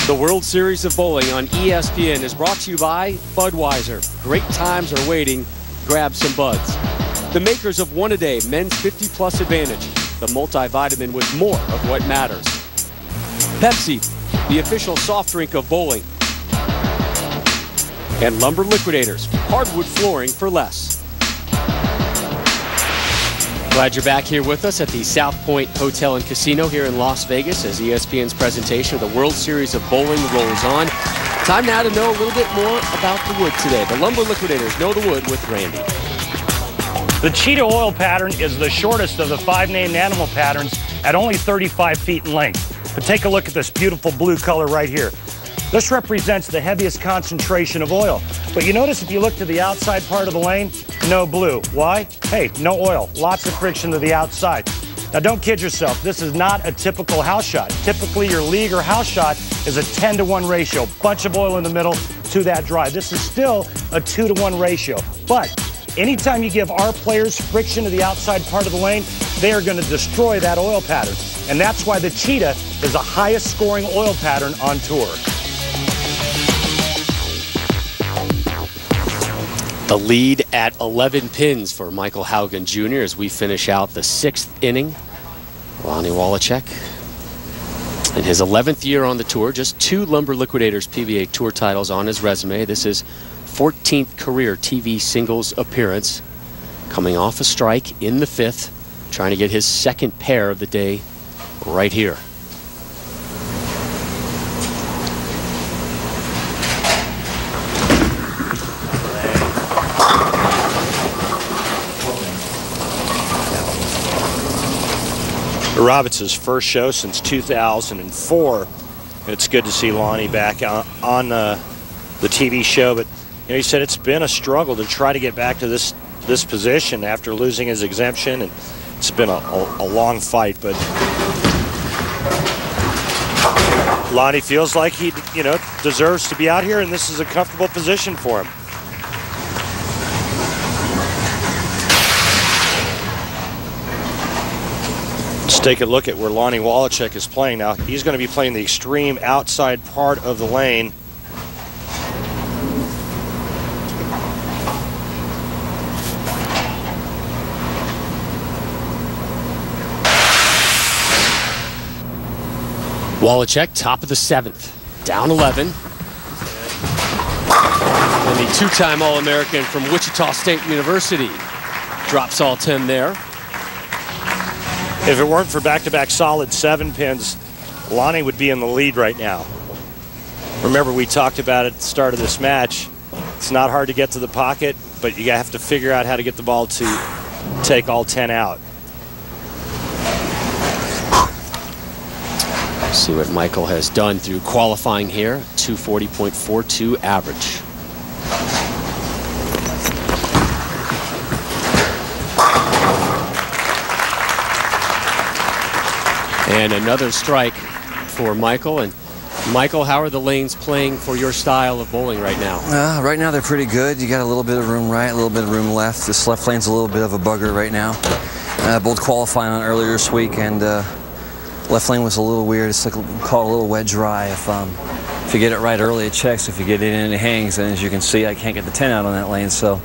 The World Series of Bowling on ESPN is brought to you by Budweiser. Great times are waiting. Grab some buds. The makers of One A Day Men's 50+ Advantage, the multivitamin with more of what matters. Pepsi, the official soft drink of bowling. And Lumber Liquidators, hardwood flooring for less. Glad you're back here with us at the South Point Hotel and Casino here in Las Vegas as ESPN's presentation of the World Series of Bowling rolls on. Time now to know a little bit more about the wood today. The Lumber Liquidators know the wood with Randy. The cheetah oil pattern is the shortest of the 5 named animal patterns at only 35 feet in length. But take a look at this beautiful blue color right here. This represents the heaviest concentration of oil. But you notice if you look to the outside part of the lane, no blue. Why? Hey, no oil. Lots of friction to the outside. Now don't kid yourself. This is not a typical house shot. Typically your league or house shot is a 10-to-1 ratio. Bunch of oil in the middle to that drive. This is still a 2-to-1 ratio. But anytime you give our players friction to the outside part of the lane, they are going to destroy that oil pattern. And that's why the cheetah is the highest scoring oil pattern on tour. The lead at 11 pins for Michael Haugen Jr. as we finish out the 6th inning. Lonnie Wallachek, in his 11th year on the tour, just 2 Lumber Liquidators PBA Tour titles on his resume. This is 14th career TV singles appearance. Coming off a strike in the 5th, trying to get his 2nd pair of the day right here. Roberts' first show since 2004. It's good to see Lonnie back on the TV show, but you know, he said it's been a struggle to try to get back to this position after losing his exemption, and it's been a long fight. But Lonnie feels like he, you know, deserves to be out here, and this is a comfortable position for him. Let's take a look at where Lonnie Wallachek is playing now. He's going to be playing the extreme outside part of the lane. Wallachek, top of the 7th, down 11. And the 2-time All-American from Wichita State University drops all 10 there. If it weren't for back-to-back solid 7 pins, Lonnie would be in the lead right now. Remember, we talked about at the start of this match, it's not hard to get to the pocket, but you have to figure out how to get the ball to take all 10 out. See what Michael has done through qualifying here. 240.42 average. And another strike for Michael. And Michael, how are the lanes playing for your style of bowling right now? Right now they're pretty good. You got a little bit of room right, a little bit of room left. This left lane's a little bit of a bugger right now. Both qualifying on earlier this week, and left lane was a little weird. It's like called a little wet dry. If you get it right early, it checks. If you get it in, it hangs. And as you can see, I can't get the 10 out on that lane, so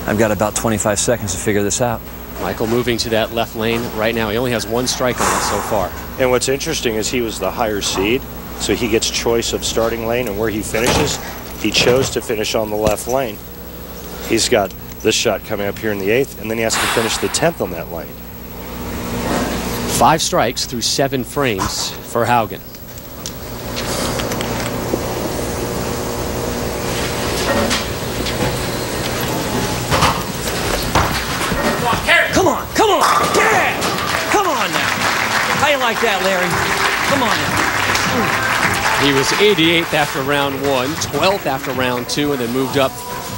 I've got about 25 seconds to figure this out. Michael moving to that left lane right now. He only has 1 strike on it so far. And what's interesting is he was the higher seed, so he gets choice of starting lane and where he finishes. He chose to finish on the left lane. He's got this shot coming up here in the 8th, and then he has to finish the 10th on that lane. 5 strikes through 7 frames for Haugen. Come on, come on, yeah! Come on now. How you like that, Larry? Come on now. He was 88th after round 1, 12th after round 2, and then moved up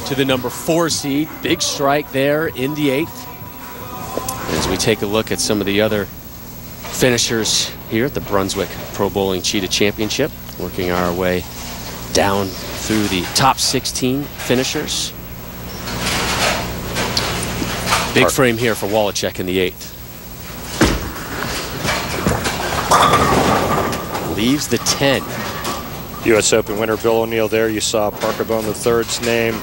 to the number 4 seed. Big strike there in the 8th. As we take a look at some of the other finishers here at the Brunswick Pro Bowling Cheetah Championship, working our way down through the top 16 finishers. Big frame here for Wallachek in the 8th. Leaves the 10. U.S. Open winner Bill O'Neill there. You saw Parker Bone III's name,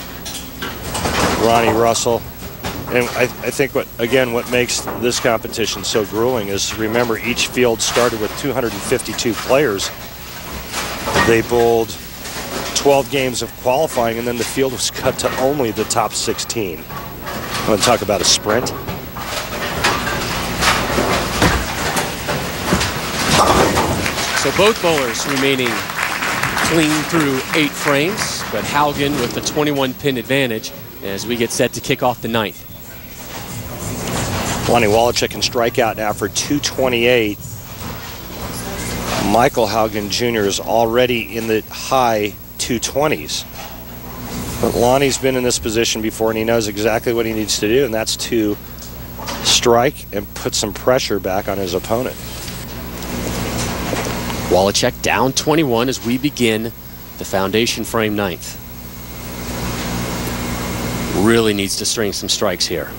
Ronnie Russell. And I think what makes this competition so grueling is, remember, each field started with 252 players. They bowled 12 games of qualifying, and then the field was cut to only the top 16. I'm going to talk about a sprint. So both bowlers remaining clean through 8 frames, but Haugen with the 21-pin advantage as we get set to kick off the 9th. Lonnie Wallachek can strike out now for 228. Michael Haugen Jr. is already in the high 220s. But Lonnie's been in this position before, and he knows exactly what he needs to do, and that's to strike and put some pressure back on his opponent. Wallachek down 21 as we begin the foundation frame 9th. Really needs to string some strikes here.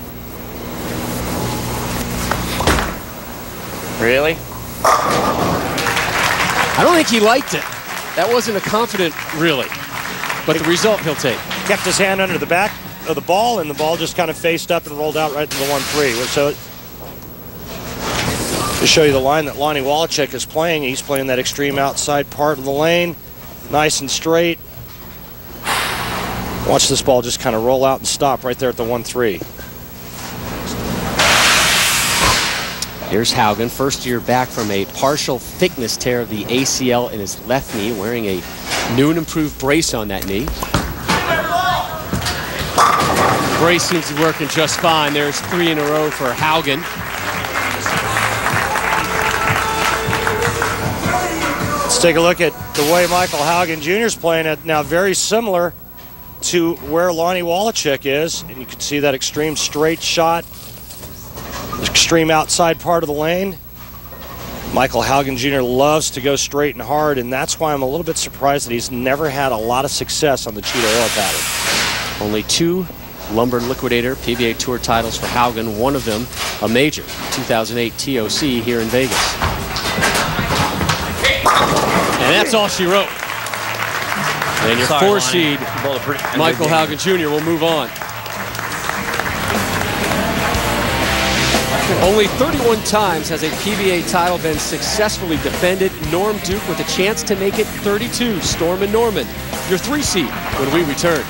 Really? I don't think he liked it. That wasn't a confident really, but the result he'll take. Kept his hand under the back of the ball, and the ball just kind of faced up and rolled out right to the 1-3. So to show you the line that Lonnie Wallachek is playing, he's playing that extreme outside part of the lane, nice and straight. Watch this ball just kind of roll out and stop right there at the 1-3. Here's Haugen, first year back from a partial thickness tear of the ACL in his left knee, wearing a new and improved brace on that knee. Brace seems to be working just fine. There's 3 in a row for Haugen. Let's take a look at the way Michael Haugen Jr. is playing it now, very similar to where Lonnie Wallachek is. And you can see that extreme straight shot, extreme outside part of the lane. Michael Haugen Jr. loves to go straight and hard, and that's why I'm a little bit surprised that he's never had a lot of success on the Cheetah Oil pattern. Only 2 Lumber Liquidator PBA Tour titles for Haugen, one of them a major, 2008 TOC here in Vegas. And that's all she wrote. And your 4 seed, Michael Haugen Jr. will move on. Only 31 times has a PBA title been successfully defended. Norm Duke with a chance to make it 32. Storm and Norman, your 3 seed when we return.